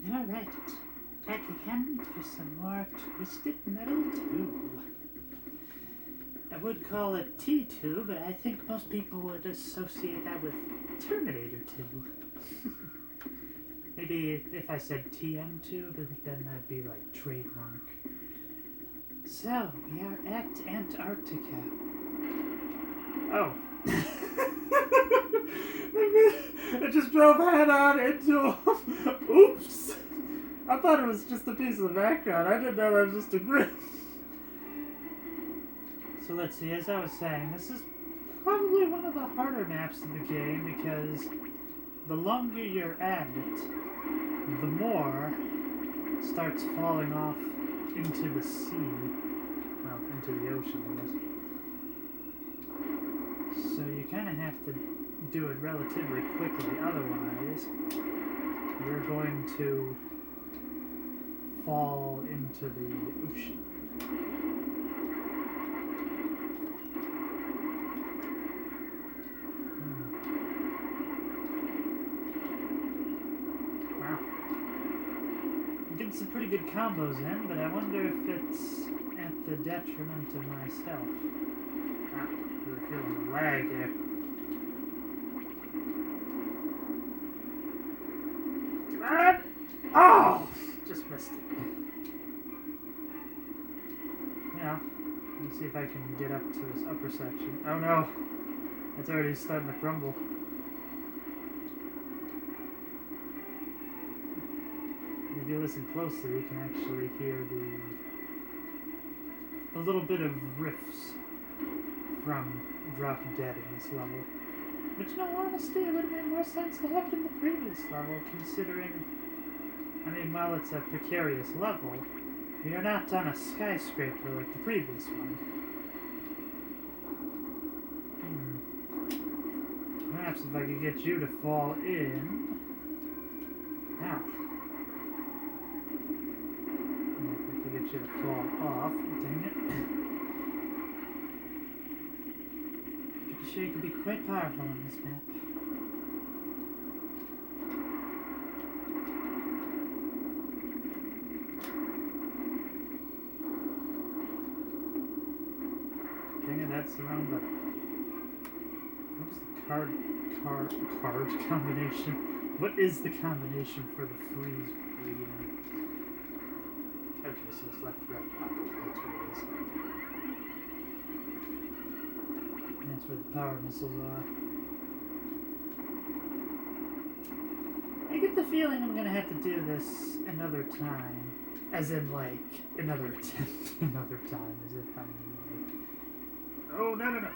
Alright, back again for some more Twisted Metal 2. I would call it T2, but I think most people would associate that with Terminator 2. Maybe if I said TM2, but then that'd be like trademark. So, we are at Antarctica. Oh. I just drove head on into oops! I thought it was just a piece of background. I didn't know that was just a grid. So let's see, as I was saying, this is probably one of the harder maps in the game because the longer you're at it, the more starts falling off into the sea. Well, into the ocean, I guess. So you kind of have to do it relatively quickly, otherwise you're going to fall into the ocean. Wow. I'm getting some pretty good combos in, but I wonder if it's at the detriment of myself. Wow, we're feeling the lag here. Oh! Just missed it. Yeah. Let me see if I can get up to this upper section. Oh no! It's already starting to crumble. If you listen closely, you can actually hear a little bit of riffs from Drop Dead in this level. Which, in all honesty, it would have made more sense to have it in the previous level, considering, I mean, while it's a precarious level, we are not on a skyscraper like the previous one. Perhaps if I could get you to fall in. Now. If I could get you to fall off. Dang it. Pretty sure you could be quite powerful on this map. Dang it, that's the wrong button. What is the card combination? What is the combination for the freeze? Okay, so it's left, right, up. That's what it is. That's where the power missiles are. I get the feeling I'm gonna have to do this another time. As in, like, another attempt another time. As if I'm like... Oh, no.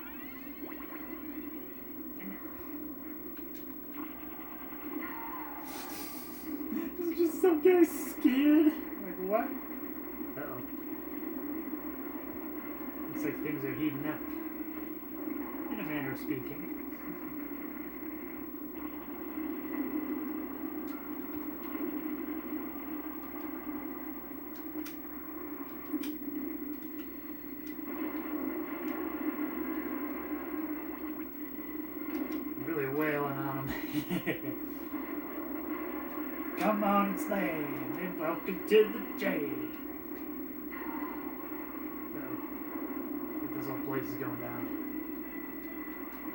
There's just some guy scared. Like, what? Uh-oh. Looks like things are heating up. In a manner of speaking. Really wailing on him. Come on, slave, and welcome to the jail. I think this whole place is going down.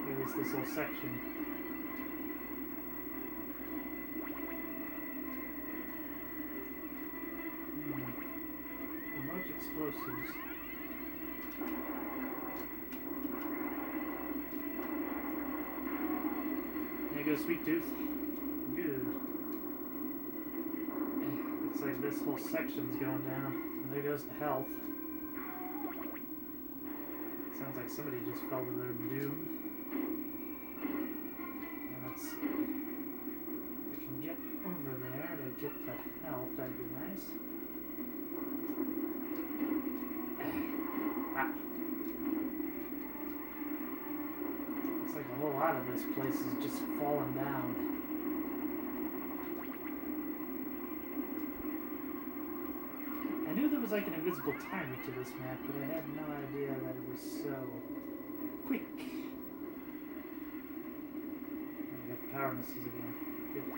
At least this whole section. Remote explosives. There goes Sweet Tooth. Good. Looks like this whole section's going down. And there goes the health. Sounds like somebody just fell to their doom. And let's see. If I can get over there to get the health, that'd be nice. Ah. Looks like a whole lot of this place is just falling down. I knew there was like an invisible timer to this map, but I had no idea that it was so quick. I got the power missiles again. Good.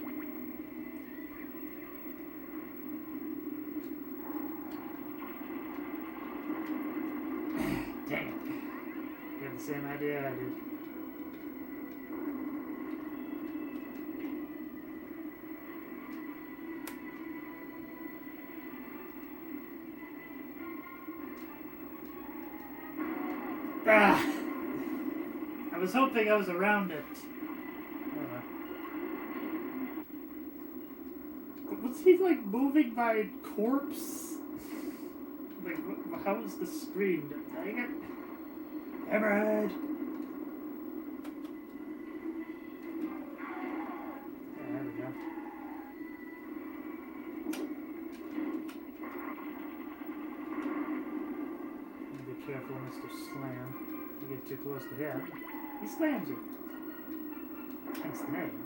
same idea I did. Ah! I was hoping I was around it. Was he like moving my corpse? Like, how is the screen? Dang it! Hammerhead! Yeah, there we go. Be careful, Mr. Slam. You get too close to him, he slams you. Hence the name.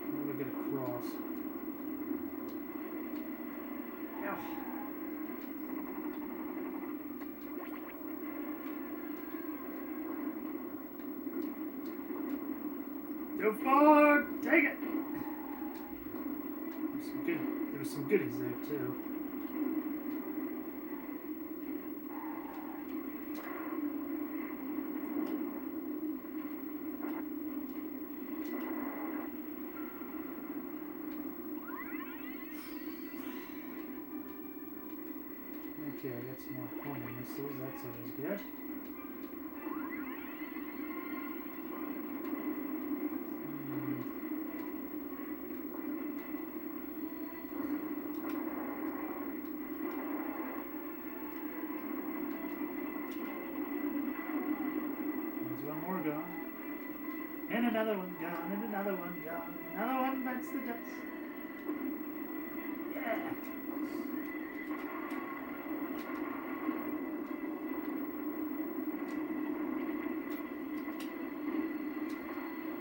How do we get across? Ow. Too far! Take it! There was some goodies there, too. Okay, I got some more homing missiles. That's always good. There's one more gone. And another one gone. And another one gone. Another one bites the dust. Yeah.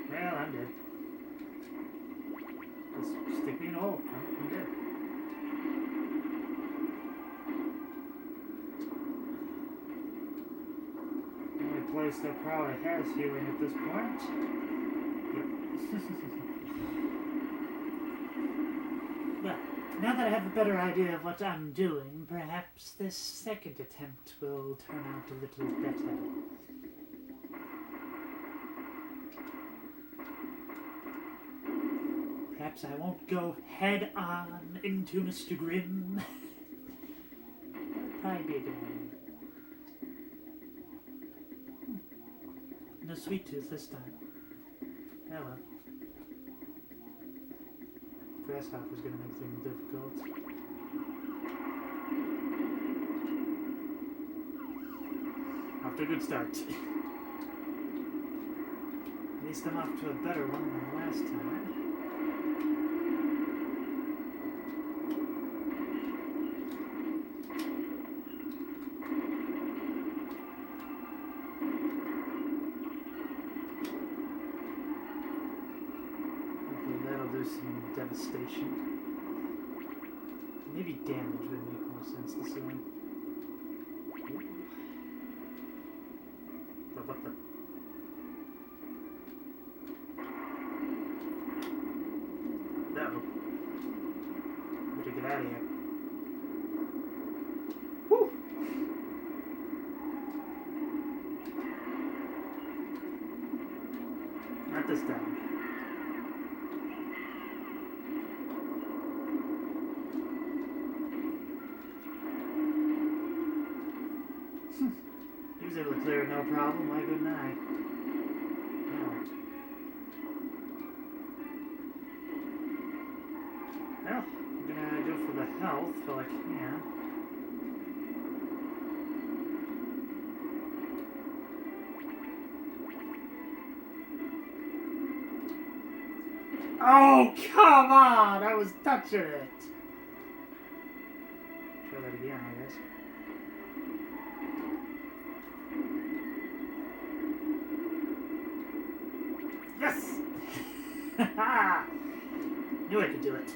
Well, I'm dead. Just stick me in a hole. I'm dead. The only place that probably has healing at this point. Yep. Well, now that I have a better idea of what I'm doing, perhaps this second attempt will turn out a little better. Perhaps I won't go head on into Mr. Grimm. That'd probably be a good idea. No sweet tooth this time. Oh well. Grasshopper's gonna make things difficult. Off to a good start. At least I'm off to a better one than last time. Some devastation. Maybe damage would make more sense this way. But what the? No. Better get out of here. Woo! Not this time. He was able to clear it no problem. Why couldn't I? No. Well, I'm gonna go for the health while I can. Oh, come on! I was touching it! Try that again, I guess. Yes! Haha! Knew I could do it.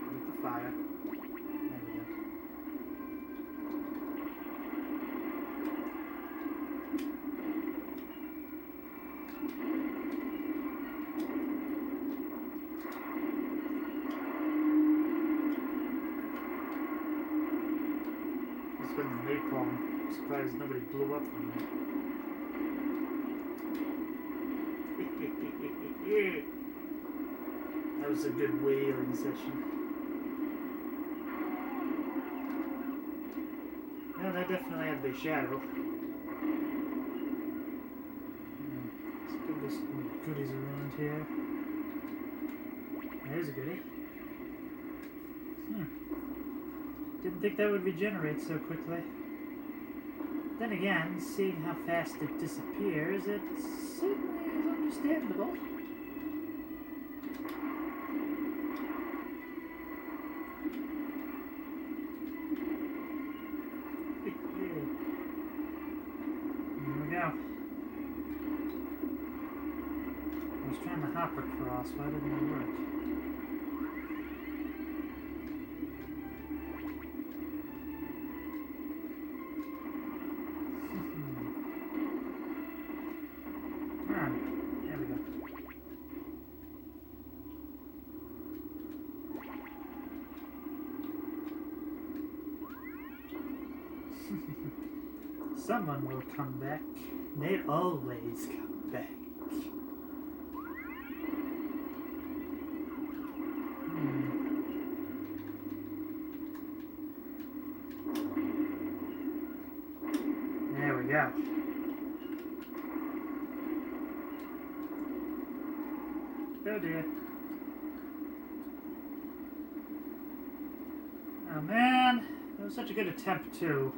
Get the fire. There we go. surprised nobody blew up from that. That was a good whaling session. No, that definitely had to be Shadow. Let's give us some goodies around here. There's a goodie. Didn't think that would regenerate so quickly. Then again, seeing how fast it disappears, it certainly is understandable. Here we go. I was trying to hop across, why didn't it work? There we go. Someone will come back. They always come back. There we go. Oh dear. Oh man, that was such a good attempt too.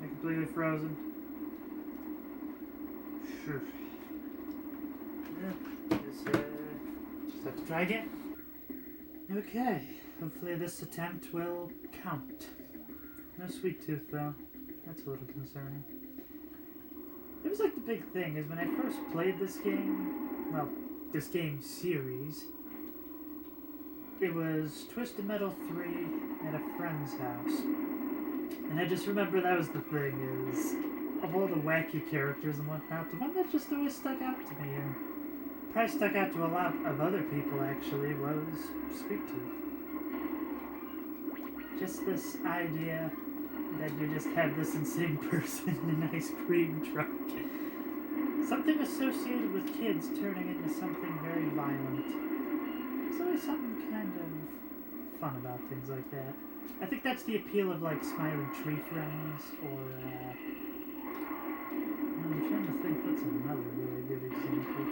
I'm completely frozen. Sure. Yeah, just have to try again. Okay, hopefully this attempt will count. No sweet tooth though. That's a little concerning. It was like the big thing is when I first played this game, well, this game series, it was Twisted Metal 3 at a friend's house. And I just remember that was the thing is, of all the wacky characters and whatnot, the one that just always stuck out to me, and probably stuck out to a lot of other people actually, was Sweet Tooth. Just this idea that you just have this insane person in an ice cream truck. Something associated with kids turning into something very violent. There's always something kind of fun about things like that. I think that's the appeal of like Smiling Tree Friends, or I'm trying to think what's another really good example.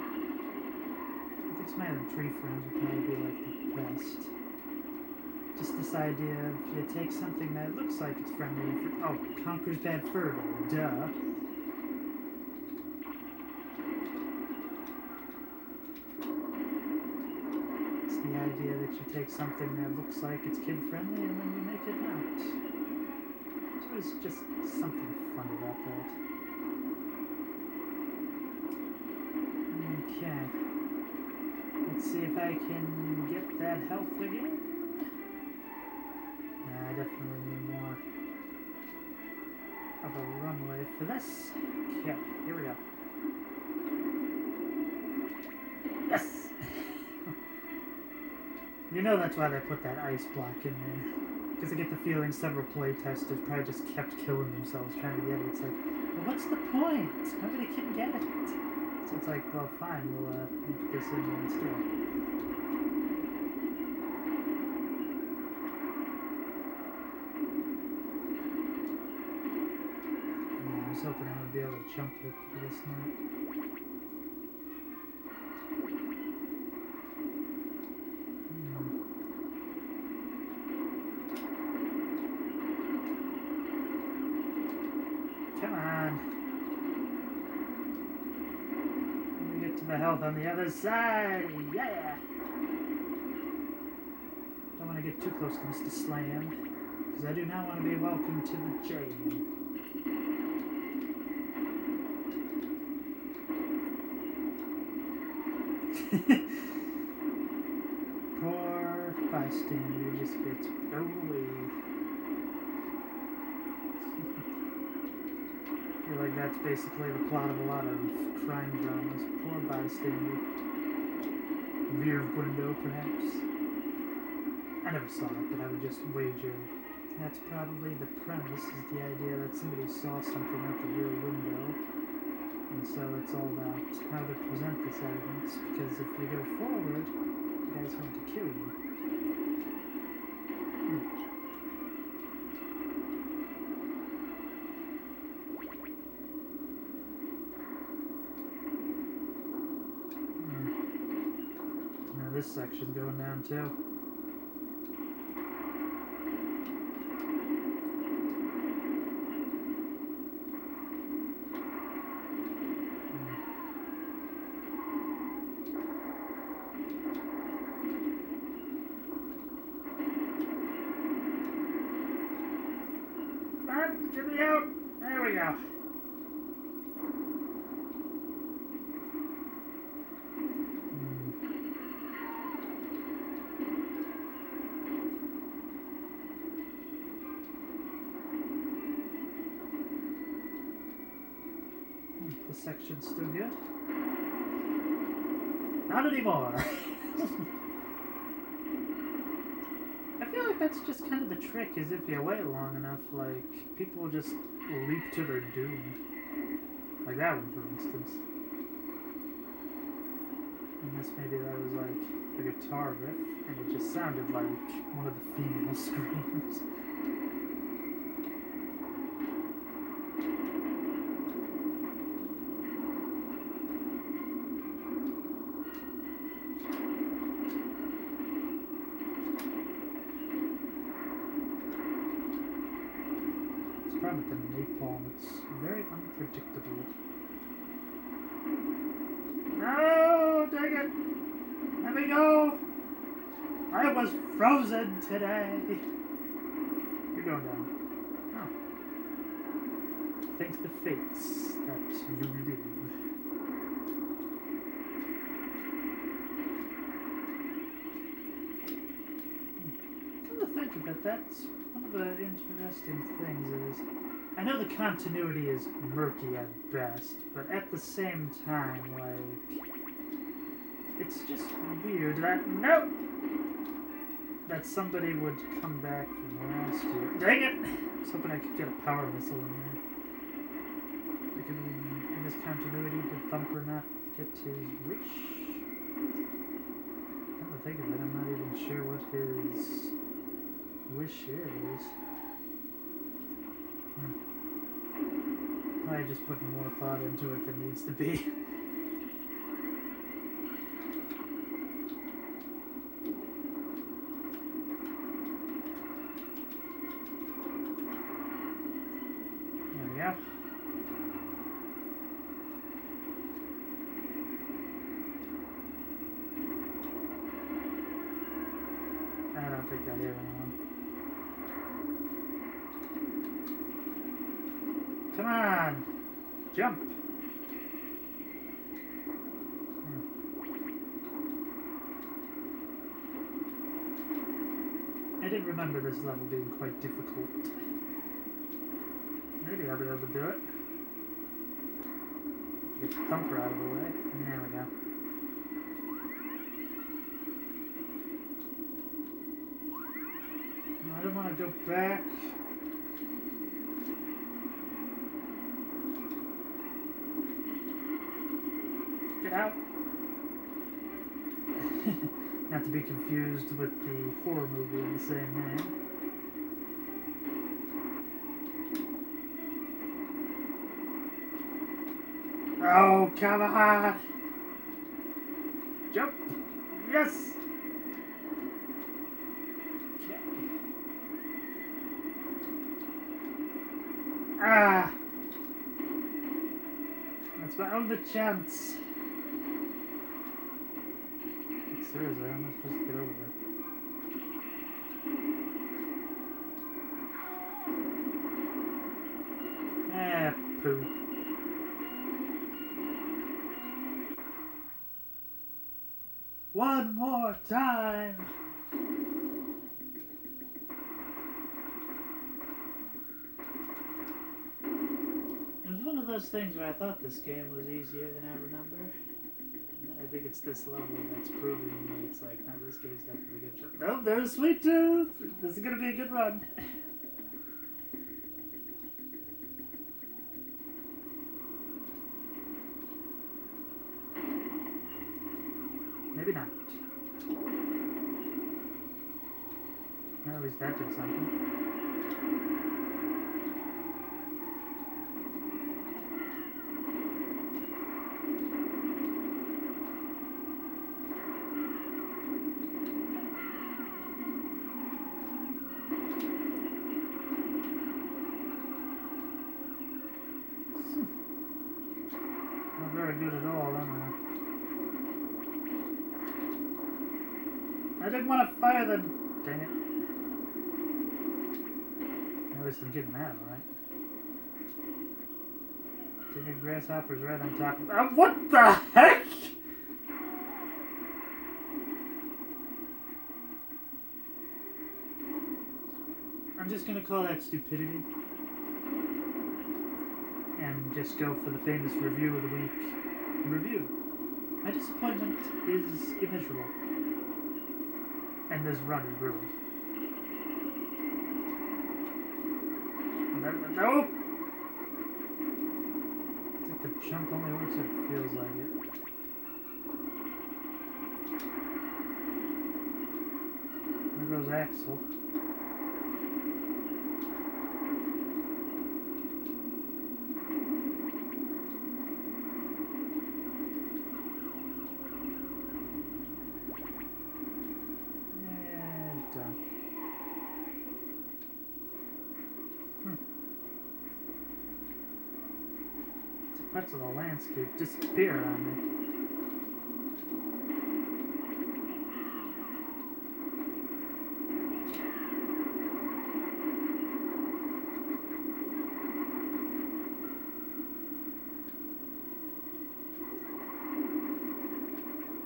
I think Smiling Tree Friends would probably be like the best. Just this idea of you take something that looks like it's friendly. Oh, Conker's Bad Fur Day, duh. It's the idea that you take something that looks like it's kid-friendly and then you make it not. So there's just something fun about that. Okay. Let's see if I can get that health again. I definitely need more of a runway for this. Okay, here we go. Yes! You know that's why they put that ice block in there. Because I get the feeling several playtesters probably just kept killing themselves trying to get it. It's like, well, what's the point? Nobody can get it. So it's like, well, fine, we'll put this in there instead. I was hoping I would be able to jump it for this night. Come on. Let me get to the health on the other side. Yeah! Don't want to get too close to Mr. Slam, because I do not want to be welcomed to the jail. Poor bystander just gets thrown away. I feel like that's basically the plot of a lot of crime dramas. Poor bystander. Rear window, perhaps. I never saw it, but I would just wager That's probably the premise, is the idea that somebody saw something out the rear window. And so it's all about how to present this evidence, because if you go forward, the guy's going to kill you. Now this section's going down too. Get me out! There we go. This section's still good. Not anymore. I feel like that's just kind of the trick, is if you wait long enough, like, people will just leap to their doom. Like that one, for instance. Unless maybe that was like a guitar riff, and it just sounded like one of the female screams. With the napalm, it's very unpredictable. No, dang it! Let me go! I was frozen today! You're going down. Oh. Thanks to fates that you live. Come to think of it, that's one of the interesting things is, I know the continuity is murky at best, but at the same time, like, it's just weird that, that somebody would come back from last year. Dang it! I was hoping I could get a power missile in there. Because in this continuity, did Thumper not get his wish? Come to think of it, I'm not even sure what his wish is. Probably just putting more thought into it than needs to be. There we go. I don't think I hit anyone. Come on! Jump! I did remember this level being quite difficult. Maybe I'll be able to do it. Get the thumper out of the way. There we go. No, I don't want to go back. Get out. Not to be confused with the horror movie of the same name. Oh, come on! Jump! Yes! Okay. Ah! That's my only chance. Seriously, how am I supposed to get over there? Ah, poo. One more time! It was one of those things where I thought this game was easier than I remember. I think it's this level that's proving to me it's like, no, this game's definitely a good shot. Nope, there's Sweet Tooth! This is gonna be a good run. Maybe not. Well, at least that did something. Not very good at all, am I? I didn't want to fire the... Dang it. At least I'm getting that, alright. Dang it, grasshopper's right on top of... Oh, what the heck?! I'm just gonna call that stupidity. And just go for the famous review of the week. Review. My disappointment is immeasurable. And this run is ruined. No! It's like the jump only works if it feels like it. There goes Axel. Parts of the landscape disappear on me.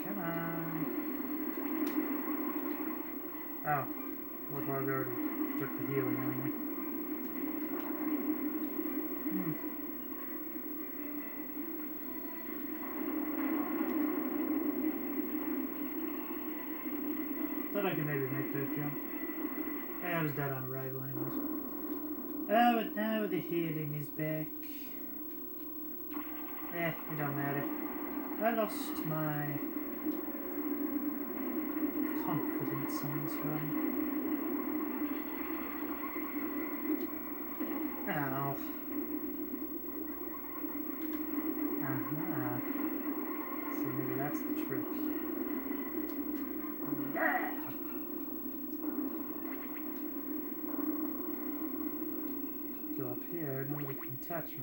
Come on. Oh, Warthog already took the healing on me. Thought I could maybe make that jump. I was dead on arrival anyways. Oh, but now the healing is back. It don't matter. I lost my confidence on this run. Ow. Uh-huh. See, maybe that's the trick. Yeah! Go up here, nobody can touch me.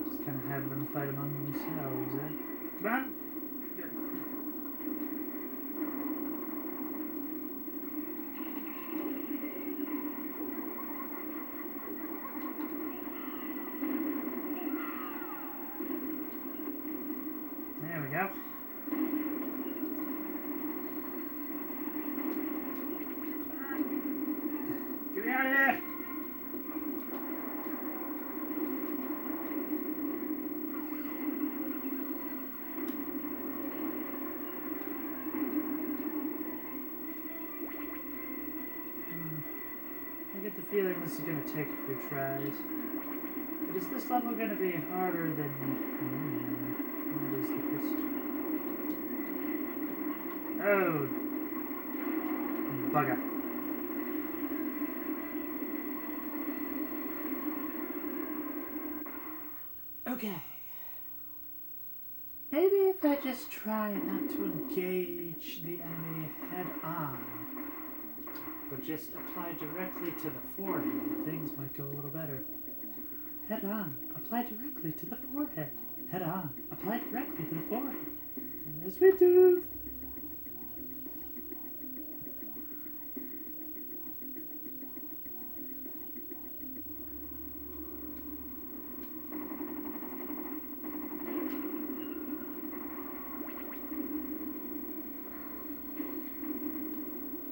Just kind of have them fight among themselves, eh? Come on! Good. There we go. Get me out of here! I get the feeling this is going to take a few tries. But is this level going to be harder than Minion? That is the question. Oh! Bugger. Okay. Maybe if I just try not to engage the enemy head on, but just apply directly to the forehead, things might go a little better. Head on, apply directly to the forehead. Head on, apply directly to the forehead. And as we do...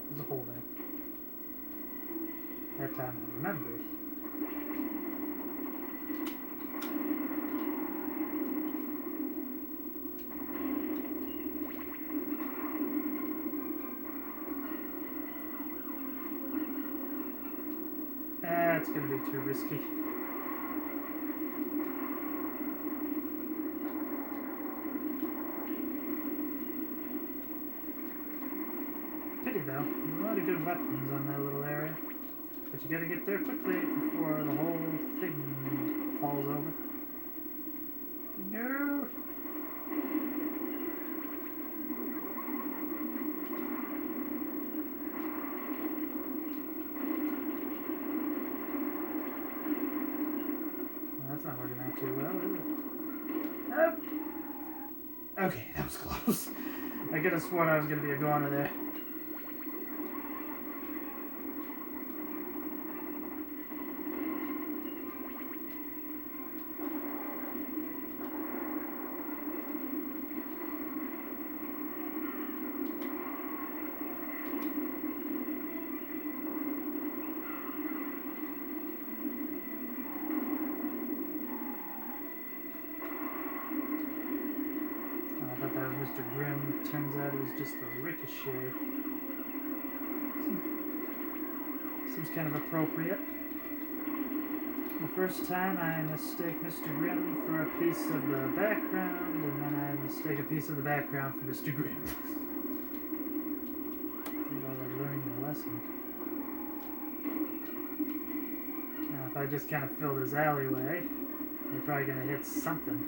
There's a hole there. That time I remembered. gonna be too risky. Pity though, there's a lot of good weapons on that little area. But you gotta get there quickly before the whole thing falls over. No! Well, that's not working out too well, is it? Nope! Okay, that was close. I could have sworn I was gonna be a goner there. Mr. Grimm. Turns out it was just a ricochet. Seems kind of appropriate. The first time I mistake Mr. Grimm for a piece of the background, and then I mistake a piece of the background for Mr. Grimm. While I'm learning a lesson. Now, if I just kind of fill this alleyway, they're probably going to hit something.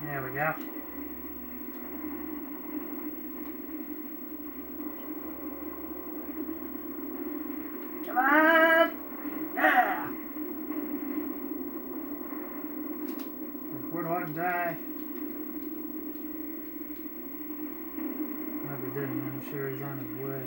There we go. Come on! Yeah! Before the water die. Well, if he didn't, I'm sure he's on his way.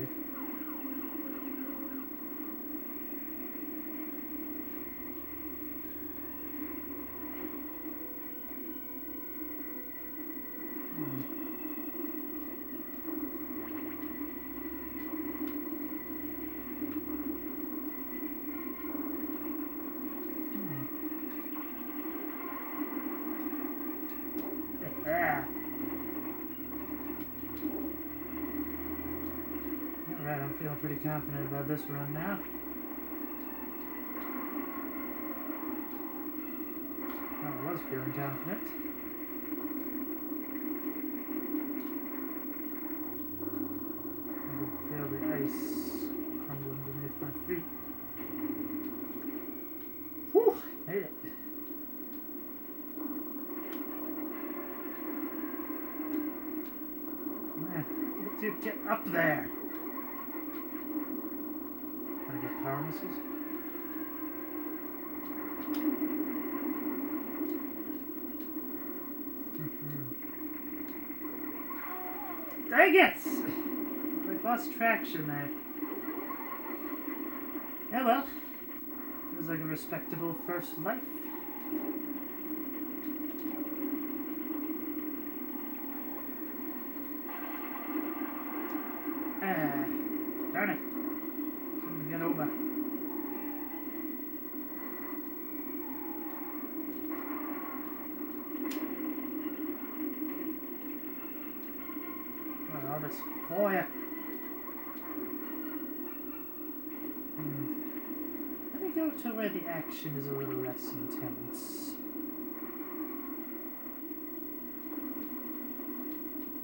Yeah. Alright, I'm feeling pretty confident about this run now. Well, I was feeling confident. I could feel the ice crumbling beneath my feet. Whew! Made it. Dude, get up there! Can I get power missiles? Dang it! I lost traction there. Yeah, well. It was like a respectable first life. Darn it. Couldn't get over. Well, all this for you. Let me go to where the action is a little less intense.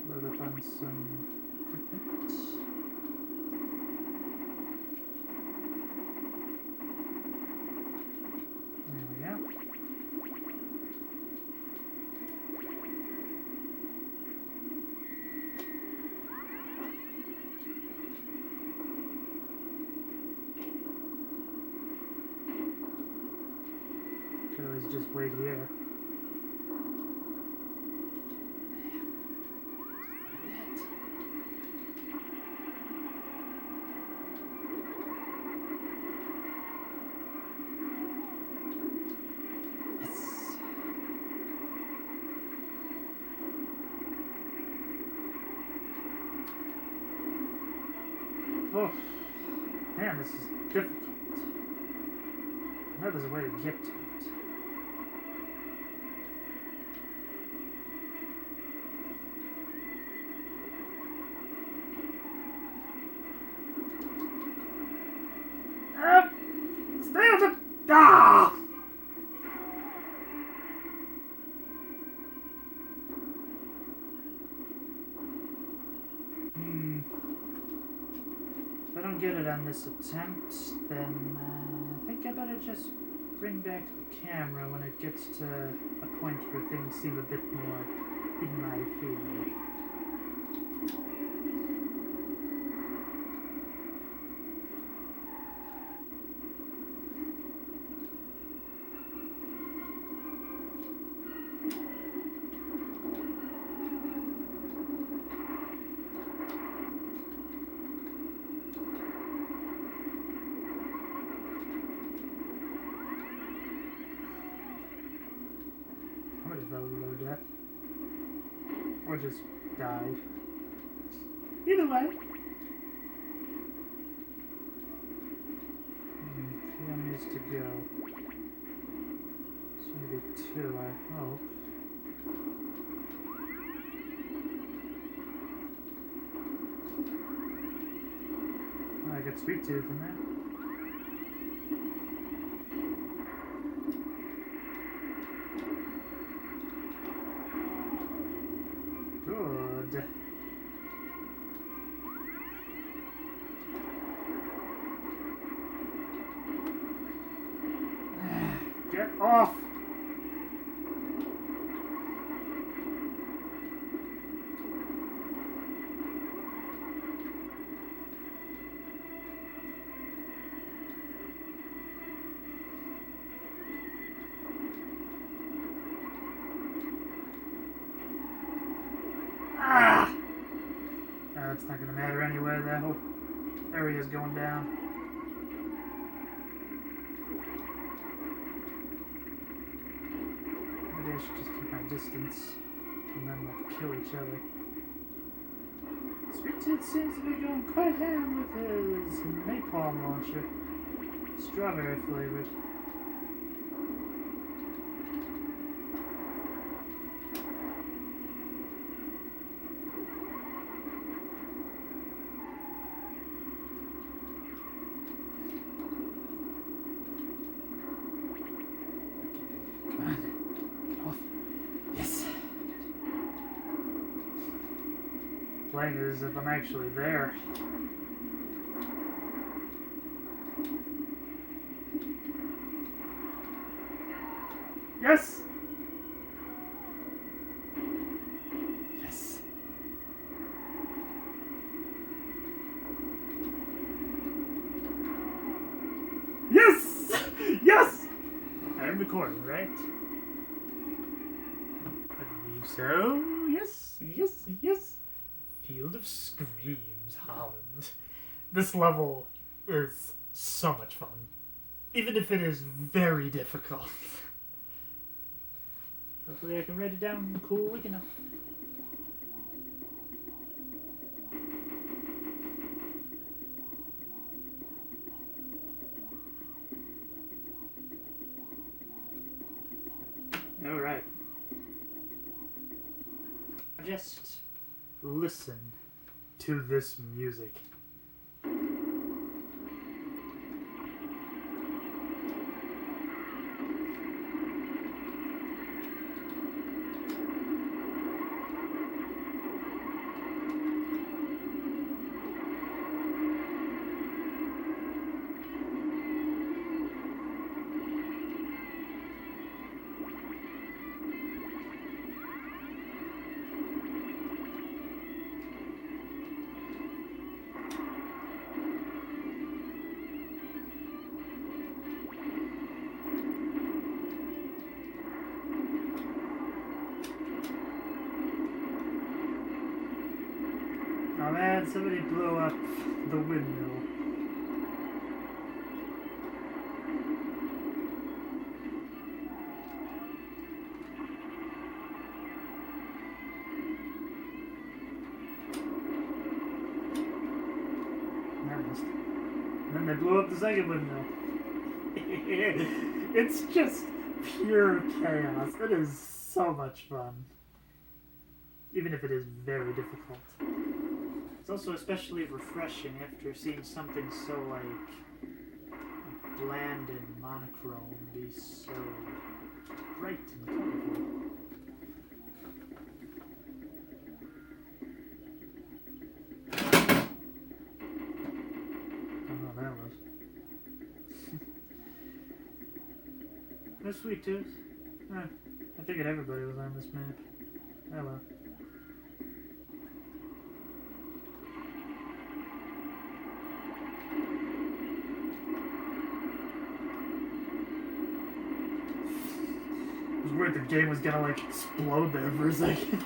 Load up on some equipment. Could always just wait here. Oh, man, this is difficult. I know there's a way to get to it. on this attempt, then I think I better just bring back the camera when it gets to a point where things seem a bit more in my favor. Low death. Or just died. Either way. 3 enemies to go. So maybe 2, I hope. Oh, I got Sweet Tooth in there. Good. Get off! It's not going to matter anyway, that whole area's going down. Maybe I should just keep my distance and then like kill each other. Sweet Tooth seems to be going quite ham with his napalm launcher. Strawberry flavored. Playing as if I'm actually there. Yes! Yes! Yes! Yes! I'm recording, right? I believe so. Yes, yes, yes. Field of Screams, Holland. This level is so much fun. Even if it is very difficult. Hopefully I can write it down quick enough. Alright. Just listen to this music. Oh man, somebody blew up the windmill. Nice. And then they blew up the second windmill. It's just pure chaos. It is so much fun. Even if it is very difficult. It's also especially refreshing after seeing something so, like, bland and monochrome be so bright and colorful. Oh, No sweet tooth. Huh. I figured everybody was on this map. Oh well. I was worried the game was gonna like explode there for a second.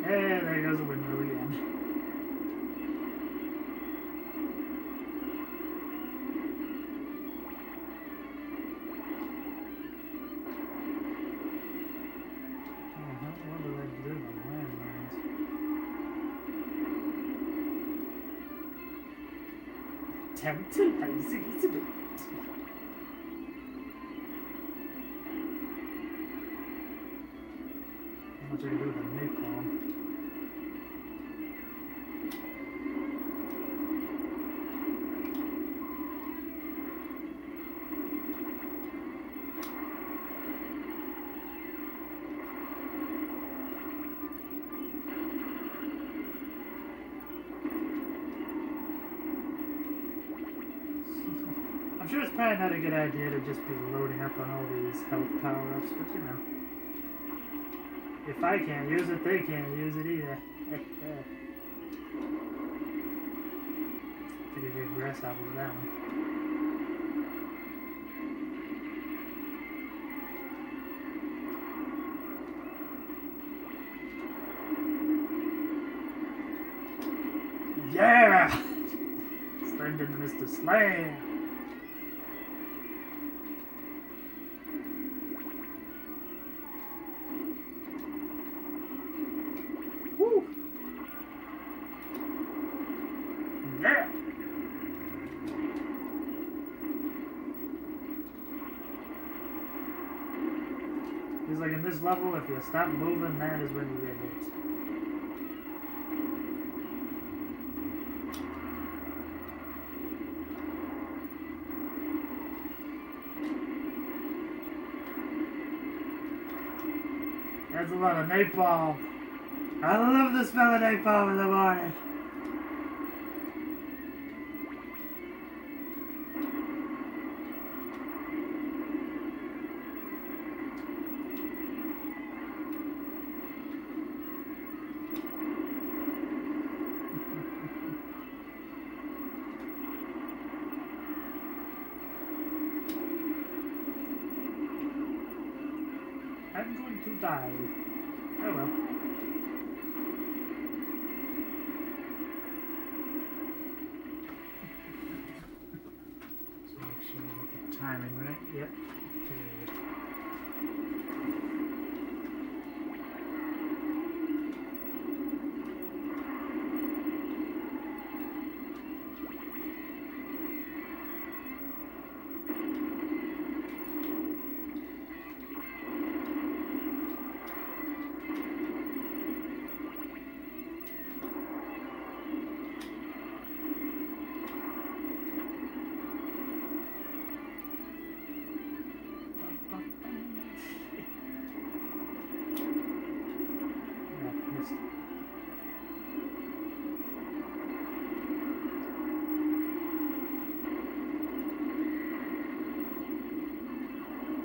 Hey, there goes the windmill again. What do they do with landmines? Tantalizing, isn't it? How much I can do with a napalm? I'm sure it's probably not a good idea to just be loading up on all these health power-ups, but you know. If I can't use it, they can't use it either. I think I get grasshopper with that one. Yeah! Slammed into Mr. Slam! Woo! Yeah! He's like in this level, if you stop moving, that is when you get hit. That's a lot of napalm. I love the smell of napalm in the morning. I'm going to die. Oh well. So make sure I get the timing right. Yep. Okay.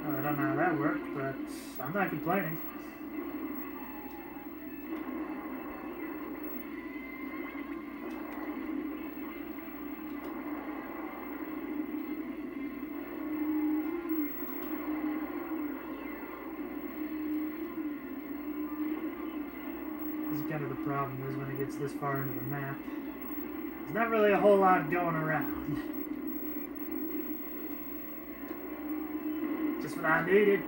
I don't know how that worked, but I'm not complaining. This is kind of the problem, is when it gets this far into the map, there's not really a whole lot going around. Just what I needed.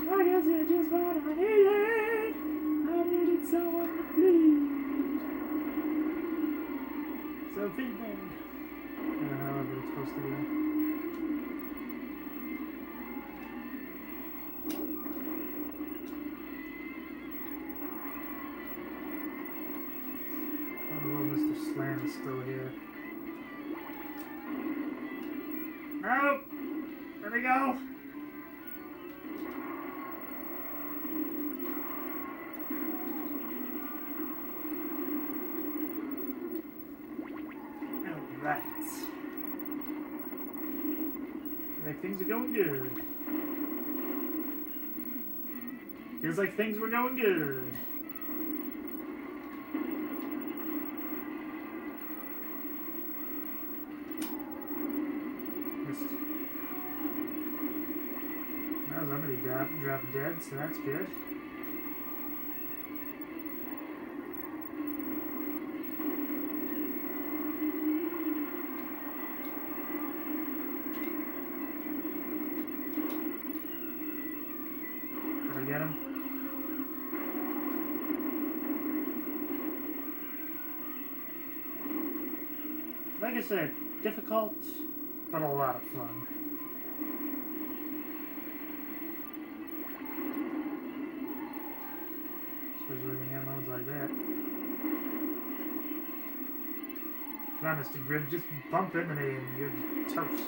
I guess it's just what I needed. I needed someone to please. So feed me. However it's supposed to go. Mr. Slam is still here. No! Where'd he go? like things are going good. Feels like things were going good. Missed. Well, somebody dropped dead, so that's good. Did I get him? Like I said, difficult, but a lot of fun. Especially when you have modes like that. To be honest, Grid, just bump into me and you're toast.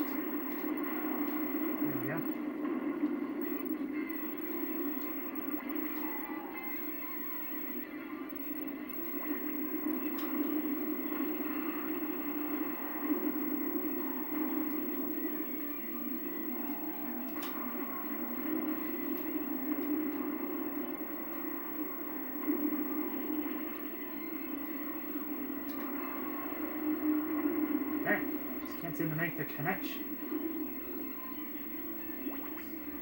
There we go. Can't seem to make the connection.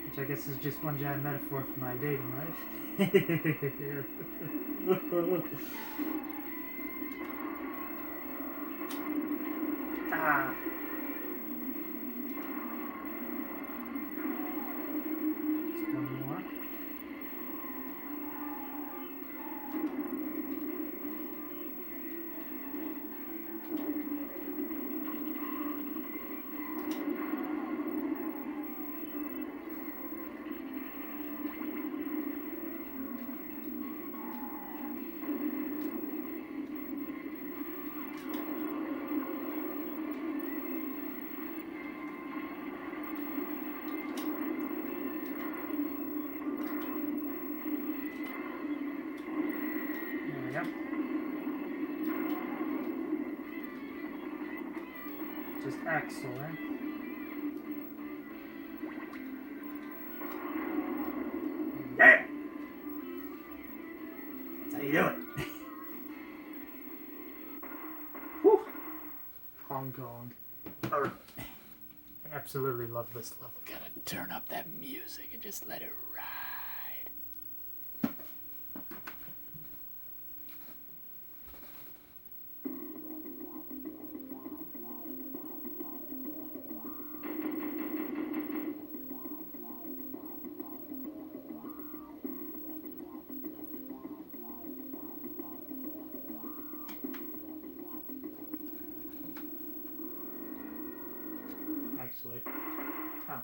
Which I guess is just one giant metaphor for my dating life. Ah. Just one more. Just excellent. Yeah! That's how you do it. Whew. Hong Kong. I absolutely love this level. Gotta turn up that music and just let it ride. Actually. Huh.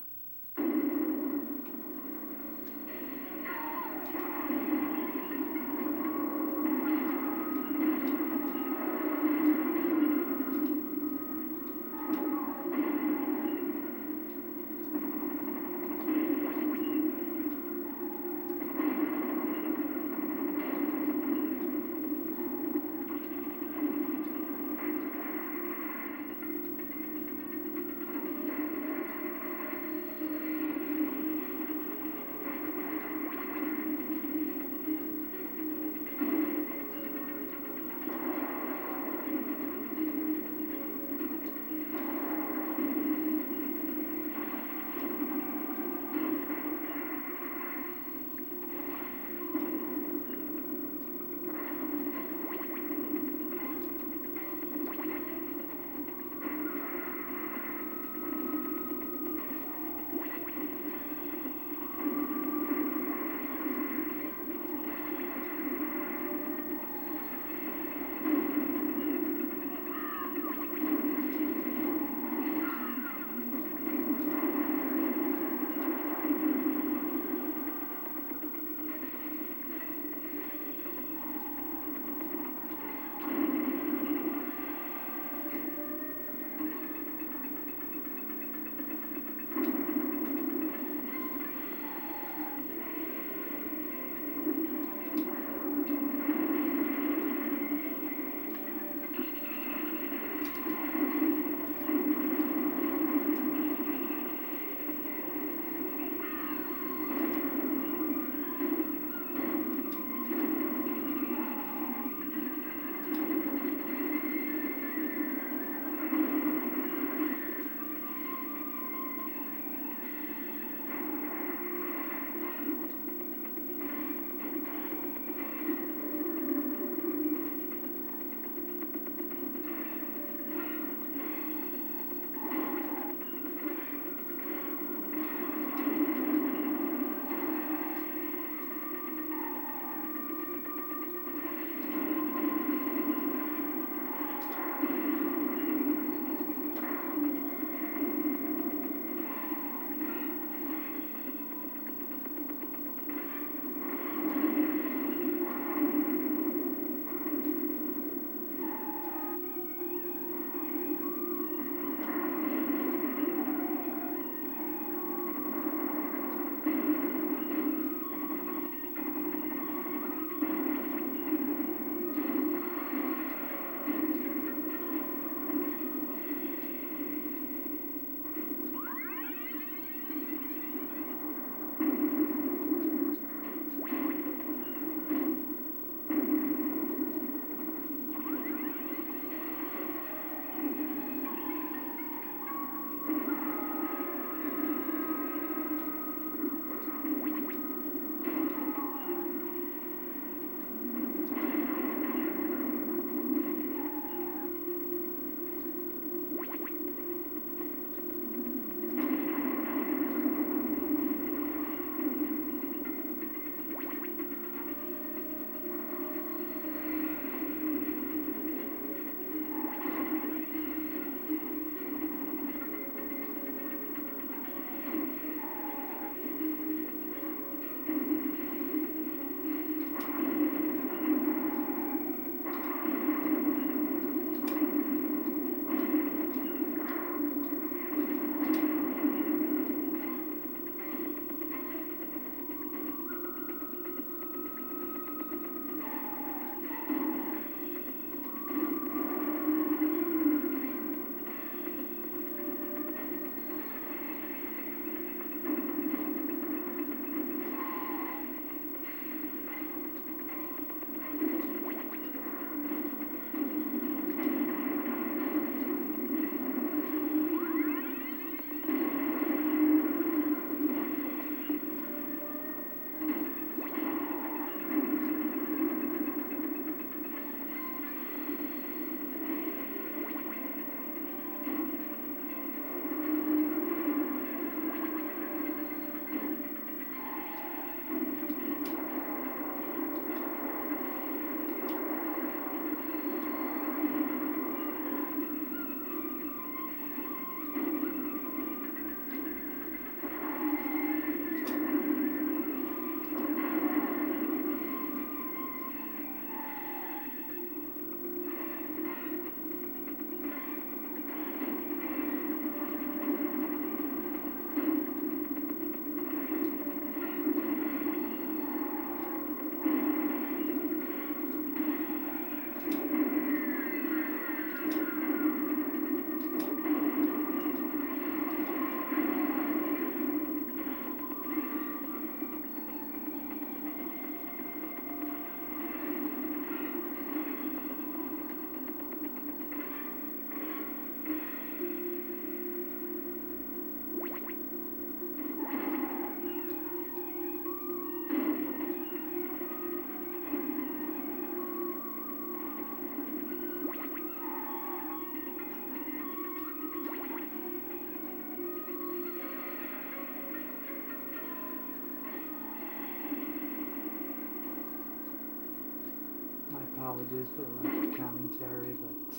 apologies for the lack of commentary, but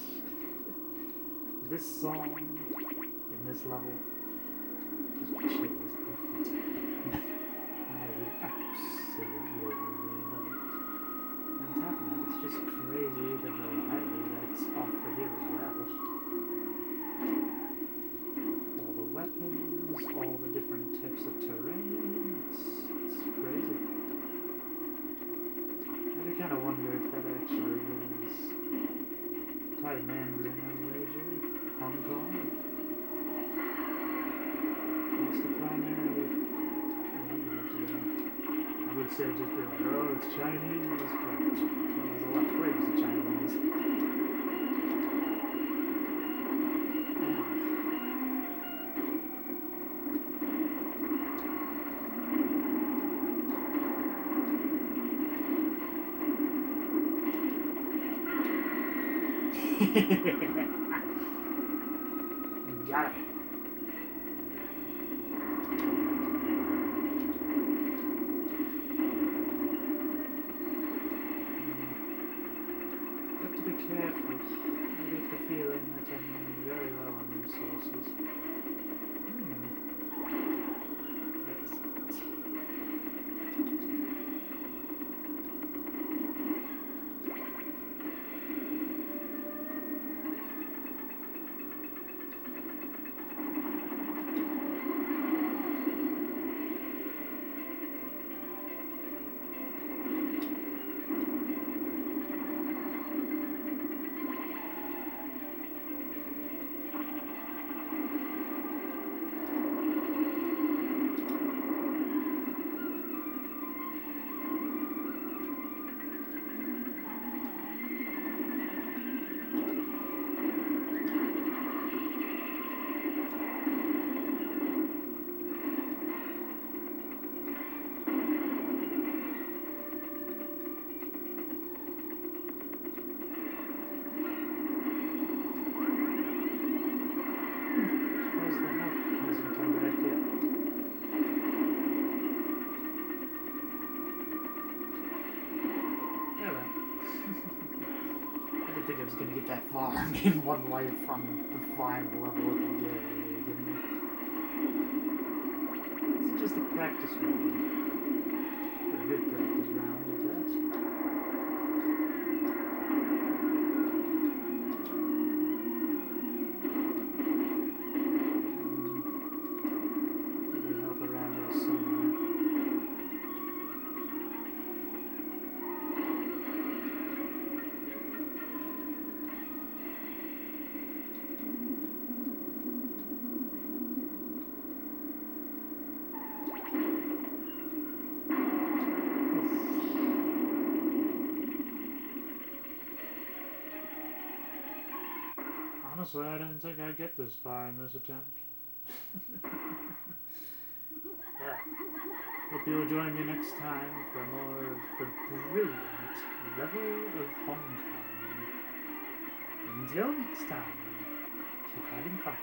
this song in this level gives me chills every time. I absolutely love it. On top of that, it's just crazy the variety that's offered here as well. All the weapons, all the different types of terrain, it's crazy. I kind of wonder if that actually is Thai Mandarin, I wager. Hong Kong. What's the primary language there? I would say just be like, oh, it's Chinese, but well, there's a lot of flavors of Chinese. Got it. Got to be careful. I get the feeling that I'm running very low on resources. Excellent. I didn't think I was going to get that far in one life from the final level of the game, didn't it? It's just a practice round. A good practice round at that. Maybe help around here somewhere. Honestly, I didn't think I'd get this far in this attempt. Yeah. Hope you'll join me next time for more of the brilliant level of Hong Kong. Until next time, keep having fun.